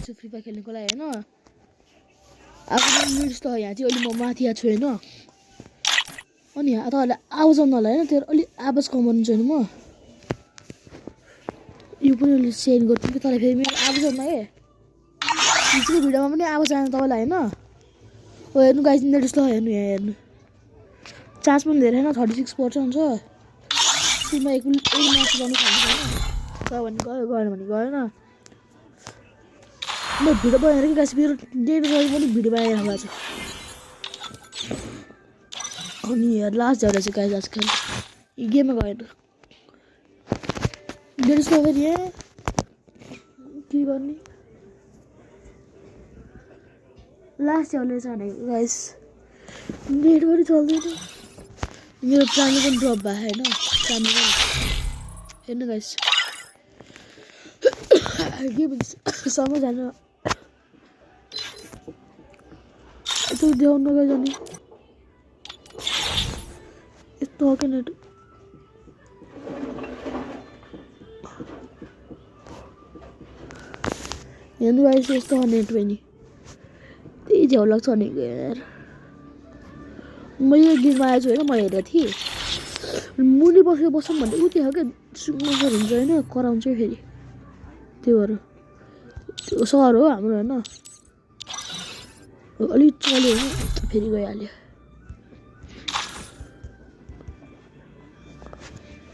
छु free fire खेल्नको लागि हैन अब मिड्स त यहाँ चाहिँ अलि म माथि छु हैन अनि यहाँ तपाईँलाई आवाज आउनु होला हैन त्यो अलि आवाज कमाउनु छैन म यो पनि अलि सेन्ड गर्छु कि तर फेरि मेरो आवाज आउनु के हिजोको भिडियोमा पनि आवाज आएन तपाईँलाई हैन ओ हेर्नु गाइस नेट्स ल हेर्नु यहाँ हेर्नु चार्ज पनि धेरै हैन 36% छ म एक म्याच गर्नु सक्छु हैन गयो भने गएन म भिडियो बनाएर कि गाइस मेरो डेट गरी पनि भिडियो बनाइरहेको भएको छ अनि यार लास्ट झरेछ गाइस आजकल यो गेममा गएन डेट गयो नि के गर्ने लास्ट झरेछ भनेको गाइस नेट पनि चल्दैन मेरो प्लान पनि ड्रप भयो हैन प्लान पनि हेर्नु गाइस गेम सँग जानु यस्तो देखाउनु नगयो जाने यस्तो हो क्या नेट हेर्नु गाइस यस्तो हो नेट पनि त्यही झ्याउ लाग्छ भनेको यार म यो गेममा आएछु होइन म हेरेको थिएँ मुनि बसेर बसौँ भन्दा उ त्यो हो क्या सुन्नु हुन्छ होइन कराउँछ फेरि त्यो भएर त्यो सहर हो हाम्रो होइन अलिक चल्यो होइन फेरि गइहाल्यो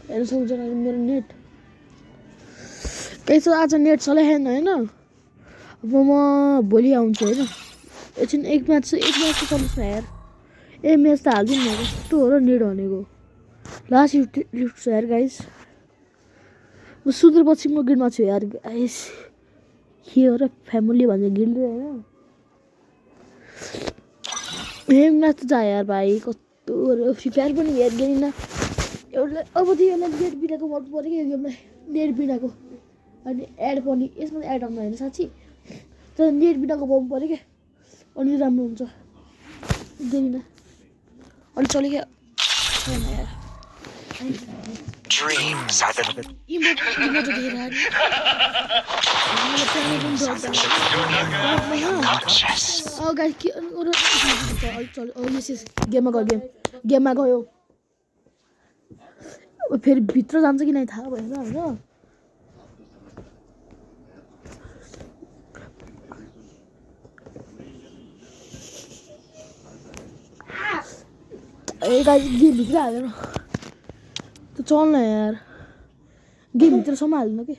हेर्नु सक्छ मेरो नेट यसो आज नेट चलाएन होइन अब म भोलि आउँछु होइन एकछिन एक म्याच त चल्नुहोस् न यार ए म्याच त हालिदिनु न कस्तो हो र नेट भनेको लास्ट लिफ्ट छ यार गाइस म सुत्रेपछि म गिल्डमा छु यार गाइस के हो र फ्यामिली भन्छ गिल्ड होइन ए म्याच त जा यार भाइ कस्तो फ्री फायर पनि हेर्दैन एउटा अब त्यो यसलाई नेट बिनाको गर्नु पऱ्यो कि यो गेमलाई नेट बिनाको अनि एड पनि यसमा एड आउनु होइन साँच्ची तर नेट बिनाको पाउनु पऱ्यो क्या अनि राम्रो हुन्छ देख्दिनँ अनि चल्यो क्या यार Dreams are the conscious. Oh guys, गेममा गयो फेरि भित्र जान्छ कि नै थाहा भएन होइन ए गाइस गेम भित्र हालेन त चल्न यार गेम भित्रसम्म हाल्नु कि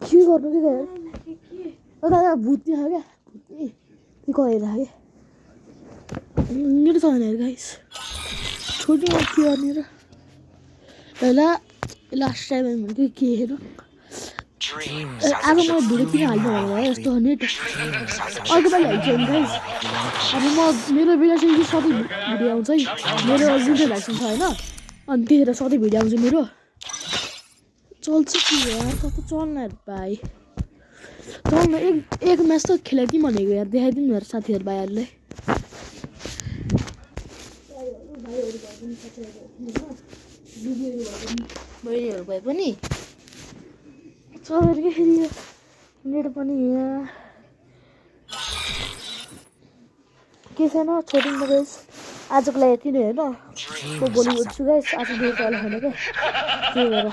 के गर्नु के गयो दादा भुत्ने हो क्या भुत्ने के गरेर क्या मेरो छ भने गाइस छोड्नु के गर्ने र पहिला लास्ट टाइम भनेको के हेर आज म भिडियो किन हाल्नु होला यस्तो नेट अर्को पालि हाल्छु नि गाइस अब म मेरो भिडियो चाहिँ सधैँ भिडियो आउँछ है मेरो जुन चाहिँ लाइसेन्स छ होइन अनि त्यतिखेर सधैँ भिडियो आउँछ मेरो चल्छ कि यार कस्तो चल्न यार भाइ चल्न एक म्याच त खेलाइदिउँ भनेको यार देखाइदिउँ यार साथीहरू भाइहरूलाई बहिनीहरू भए पनि चलेर के फेरि नेट पनि यहाँ के छैन छोडिदिनु गाइस आजको लागि यति नै होइन म भोलि उठ्छु गाइस आज डेट चलाएन क्या त्यही भएर